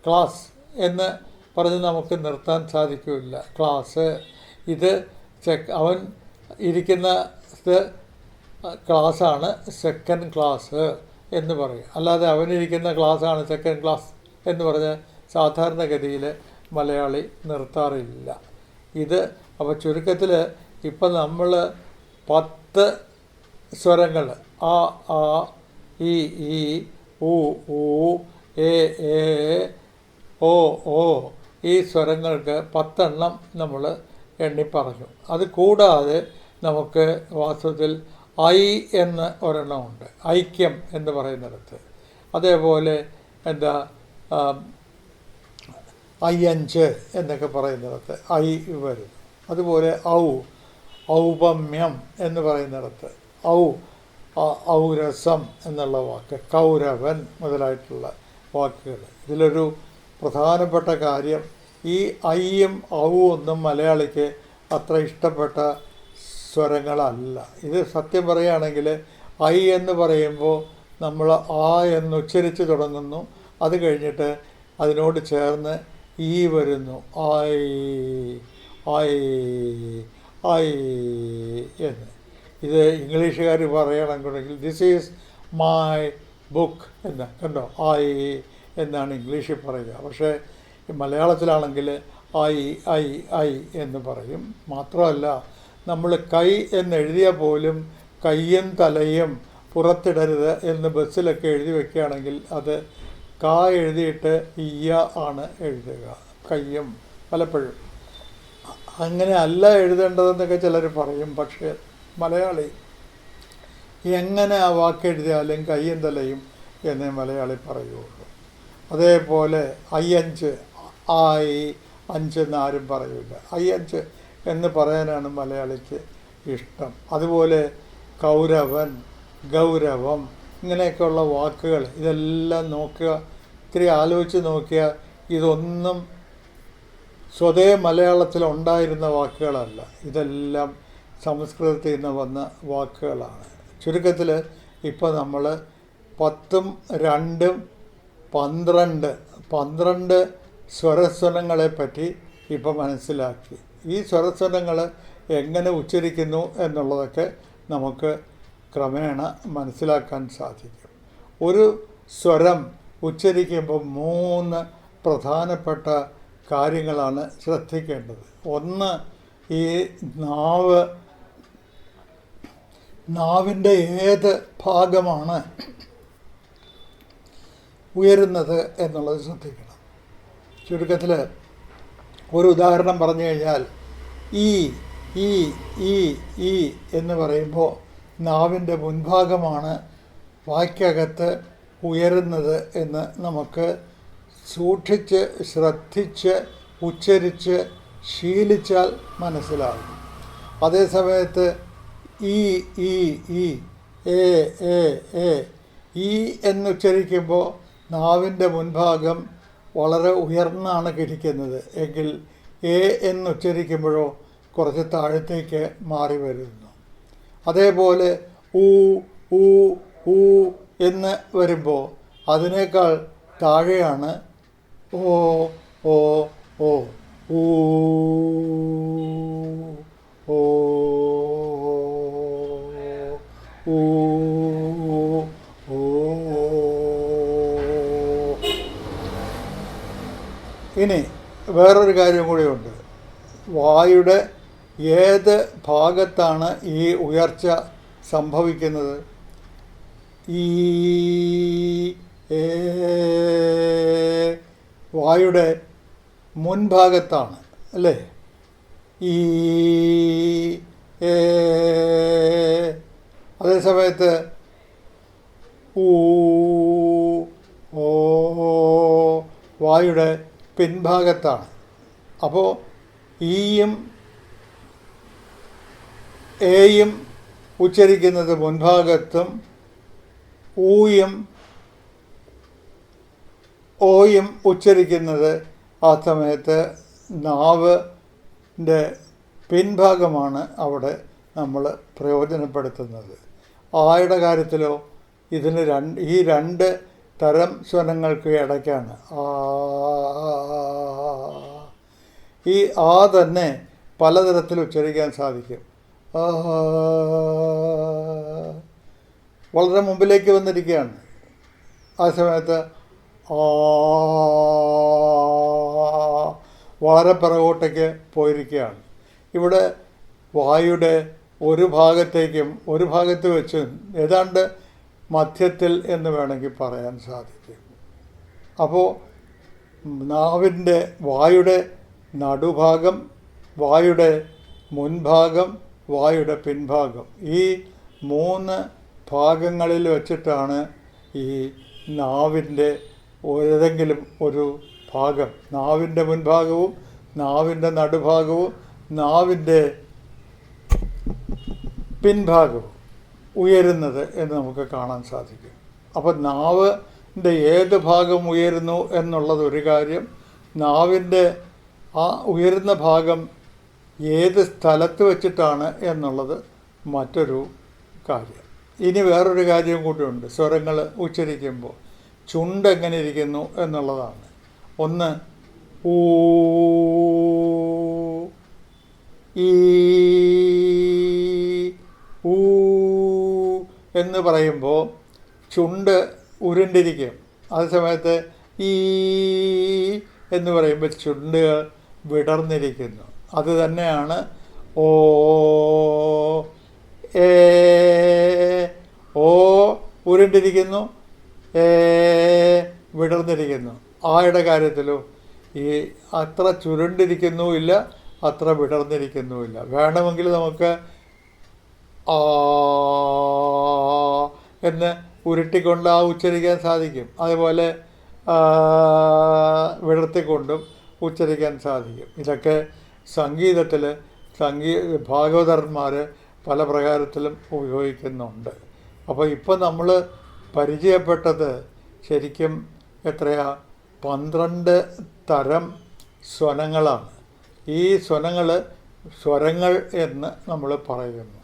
Class എന്ന് പറഞ്ഞ് നമുക്ക് നിർത്താൻ സാധിക്കില്ല. ക്ലാസ് ഇത് അവൻ ഇരിക്കുന്നത് ക്ലാസ്സാണ് സെക്കൻഡ് ക്ലാസ് എന്ന് പറയും. അല്ലാതെ അവനിരിക്കുന്ന ക്ലാസ്സാണ് സെക്കൻഡ് ക്ലാസ് എന്ന് പറഞ്ഞ് സാധാരണഗതിയിൽ മലയാളി നിർത്താറില്ല. ഇത് അപ്പോൾ ചുരുക്കത്തിൽ ഇപ്പം നമ്മൾ 10 സ്വരങ്ങൾ ആ ആ ഇ ഈ ഉ ഊ എ ഏ ഓ ഓ ഈ സ്വരങ്ങൾക്ക് 10 എണ്ണം നമ്മൾ എണ്ണി പറഞ്ഞു. അത് കൂടാതെ നമുക്ക് വാസ്തവത്തിൽ ഐ എന്ന് ഒരെണ്ണമുണ്ട്, ഐക്യം എന്ന് പറയുന്നിടത്ത്. അതേപോലെ എന്താ അയ്യഞ്ച് എന്നൊക്കെ പറയുന്നിടത്ത് ഐ വരും. അതുപോലെ ഔപമ്യം എന്ന് പറയുന്നിടത്ത് ഔരസം എന്നുള്ള വാക്ക്, കൗരവൻ മുതലായിട്ടുള്ള വാക്കുകൾ. ഇതിലൊരു പ്രധാനപ്പെട്ട കാര്യം, ഈ ഐയും ഒന്നും മലയാളിക്ക് അത്ര ഇഷ്ടപ്പെട്ട സ്വരങ്ങളല്ല. ഇത് സത്യം പറയുകയാണെങ്കിൽ ഐ എന്ന് പറയുമ്പോൾ നമ്മൾ ആ എന്ന് ഉച്ചരിച്ച് തുടങ്ങുന്നു, അത് കഴിഞ്ഞിട്ട് അതിനോട് ചേർന്ന് ഈ വരുന്നു, ഐ ഐ ഐ എന്ന്. ഇത് ഇംഗ്ലീഷുകാർ പറയണമെങ്കിൽ ദിസ് ഈസ് മൈ ബുക്ക് എന്ന് കണ്ടോ, ഐ എന്നാണ് ഇംഗ്ലീഷിൽ പറയുക. പക്ഷേ മലയാളത്തിലാണെങ്കിൽ ഐ ഐ ഐ എന്ന് പറയും. മാത്രമല്ല, നമ്മൾ കൈ എന്നെഴുതിയാൽ പോലും കയ്യും തലയും പുറത്തിടരുത് എന്ന് ബസ്സിലൊക്കെ എഴുതി വയ്ക്കുകയാണെങ്കിൽ അത് കാ എഴുതിയിട്ട് ഇയ്യ ആണ് എഴുതുക, കയ്യും. പലപ്പോഴും അങ്ങനെ അല്ല എഴുതേണ്ടതെന്നൊക്കെ ചിലർ പറയും. പക്ഷേ മലയാളി എങ്ങനെ ആ വാക്ക് എഴുതിയാലും കയ്യും തലയും എന്നേ മലയാളി പറയുള്ളൂ. അതേപോലെ അയ്യഞ്ച്, ആയി അഞ്ച് എന്നാരും പറയില്ല, അയ്യഞ്ച് എന്ന് പറയാനാണ് മലയാളിക്ക് ഇഷ്ടം. അതുപോലെ കൗരവൻ, ഗൗരവം, ഇങ്ങനെയൊക്കെയുള്ള വാക്കുകൾ ഇതെല്ലാം നോക്കുക, ഇത്തിരി ആലോചിച്ച് നോക്കിയാൽ ഇതൊന്നും സ്വതേ മലയാളത്തിലുണ്ടായിരുന്ന വാക്കുകളല്ല, ഇതെല്ലാം സംസ്കൃതത്തിൽ നിന്ന് വന്ന വാക്കുകളാണ്. ചുരുക്കത്തിൽ ഇപ്പോൾ നമ്മൾ 10ഉം 2ഉം 12 സ്വരസ്വരങ്ങളെ പറ്റി ഇപ്പോൾ മനസ്സിലാക്കി. ഈ സ്വരസ്വരങ്ങൾ എങ്ങനെ ഉച്ചരിക്കുന്നു എന്നുള്ളതൊക്കെ നമുക്ക് ക്രമേണ മനസ്സിലാക്കാൻ സാധിക്കും. ഒരു സ്വരം ഉച്ചരിക്കുമ്പോൾ 3 പ്രധാനപ്പെട്ട കാര്യങ്ങളാണ് ശ്രദ്ധിക്കേണ്ടത്. ഒന്ന്, ഈ നാവിൻ്റെ ഏത് ഭാഗമാണ് ഉയരുന്നത് എന്നുള്ളത് ശ്രദ്ധിക്കണം. ചുരുക്കത്തിൽ ഒരു ഉദാഹരണം പറഞ്ഞു കഴിഞ്ഞാൽ ഈ ഈ ഈ ഈ എന്ന് പറയുമ്പോൾ നാവിൻ്റെ മുൻഭാഗമാണ് വായ്ക്കകത്ത് ഉയരുന്നത് എന്ന് നമുക്ക് സൂക്ഷിച്ച് ശ്രദ്ധിച്ച് ഉച്ചരിച്ച് ശീലിച്ചാൽ മനസ്സിലാകും. അതേസമയത്ത് ഈ ഈ ഈ എ എ എ ഈ എന്നുച്ചരിക്കുമ്പോൾ നാവിൻ്റെ മുൻഭാഗം വളരെ ഉയർന്നാണ് ഇരിക്കുന്നത് എങ്കിൽ എ എന്നുച്ചരിക്കുമ്പോഴോ കുറച്ച് താഴത്തേക്ക് മാറി വരുന്നു. അതേപോലെ ഊ ഊ ഊ എന്ന് വരുമ്പോൾ അതിനേക്കാൾ താഴെയാണ് ഓ ഓ ഓ ഊ ഓ ഊ ഓ. ഇനി വേറൊരു കാര്യം കൂടിയുണ്ട്. വായുടെ ഏത് ഭാഗത്താണ് ഈ ഉയർച്ച സംഭവിക്കുന്നത്? ഈ വായുടെ മുൻഭാഗത്താണ് അല്ലേ? ഈ അതേസമയത്ത് ഊ ഓ വായുടെ പിൻഭാഗത്താണ്. അപ്പോൾ ഈയും എയും ഉച്ചരിക്കുന്നത് മുൻഭാഗത്തും ഊയും ഓയും ഉച്ചരിക്കുന്നത് ആ സമയത്ത് നാവിൻ്റെ പിൻഭാഗമാണ് അവിടെ നമ്മൾ പ്രയോജനപ്പെടുത്തുന്നത്. ആയുടെ കാര്യത്തിലോ ഈ 2 തരം സ്വരങ്ങൾക്ക് ഇടയ്ക്കാണ്. ഈ ആ തന്നെ പലതരത്തിൽ ഉച്ചരിക്കാൻ സാധിക്കും. വളരെ മുമ്പിലേക്ക് വന്നിരിക്കുകയാണ്. ആ സമയത്ത് വളരെ പിറകോട്ടേക്ക് പോയിരിക്കുകയാണ്. ഇവിടെ വായുടെ ഒരു ഭാഗത്തേക്കും ഒരു ഭാഗത്ത് വെച്ച് ഏതാണ്ട് മധ്യത്തിൽ എന്ന് വേണമെങ്കിൽ പറയാൻ സാധിക്കും. അപ്പോൾ നാവിൻ്റെ വായുടെ നടുഭാഗം, വായുടെ മുൻഭാഗം, വായുടെ പിൻഭാഗം, ഈ 3 ഭാഗങ്ങളിൽ വച്ചിട്ടാണ് ഈ നാവിൻ്റെ ഏതെങ്കിലും ഒരു ഭാഗം, നാവിൻ്റെ മുൻഭാഗവും നാവിൻ്റെ നടുഭാഗവും നാവിൻ്റെ പിൻഭാഗവും ഉയരുന്നത് എന്ന് നമുക്ക് കാണാൻ സാധിക്കും. അപ്പോൾ നാവിൻ്റെ ഏത് ഭാഗം ഉയരുന്നു എന്നുള്ളത് ഒരു കാര്യം, നാവിൻ്റെ ആ ഉയരുന്ന ഭാഗം ഏത് സ്ഥലത്ത് വെച്ചിട്ടാണ് എന്നുള്ളത് മറ്റൊരു കാര്യം. ഇനി വേറൊരു കാര്യം കൂടിയുണ്ട്. സ്വരങ്ങൾ ഉച്ചരിക്കുമ്പോൾ ചുണ്ട് എങ്ങനെ ഇരിക്കുന്നു എന്നുള്ളതാണ്. ഒന്ന് ഊ, ഈ, ഊ എന്ന് പറയുമ്പോൾ ചുണ്ട് ഉരുണ്ടിരിക്കും. അതേ സമയത്ത് ഈ എന്ന് പറയുമ്പോൾ ചുണ്ടുകൾ വിടർന്നിരിക്കുന്നു. അത് തന്നെയാണ് ഓ, ഏ, ഓ ഉരുണ്ടിരിക്കുന്നു, ഏ വിടർന്നിരിക്കുന്നു. ആയുടെ കാര്യത്തിലോ ഈ അത്ര ചുരുണ്ടിരിക്കുന്നുമില്ല, അത്ര വിടർന്നിരിക്കുന്നുമില്ല. വേണമെങ്കിൽ നമുക്ക് ആ എന്ന് ഉരുട്ടിക്കൊണ്ട് ആ ഉച്ചരിക്കാൻ സാധിക്കും. അതുപോലെ വിടർത്തിക്കൊണ്ടും ഉച്ചരിക്കാൻ സാധിക്കും. ഇതൊക്കെ സംഗീതത്തിൽ ഭാഗവതന്മാർ പല പ്രകാരത്തിലും ഉപയോഗിക്കുന്നുണ്ട്. അപ്പോൾ ഇപ്പോൾ നമ്മൾ പരിചയപ്പെട്ടത് ശരിക്കും എത്രയാ 12 തരം സ്വനങ്ങളാണ്. ഈ സ്വരങ്ങൾ എന്ന് നമ്മൾ പറയുന്നു.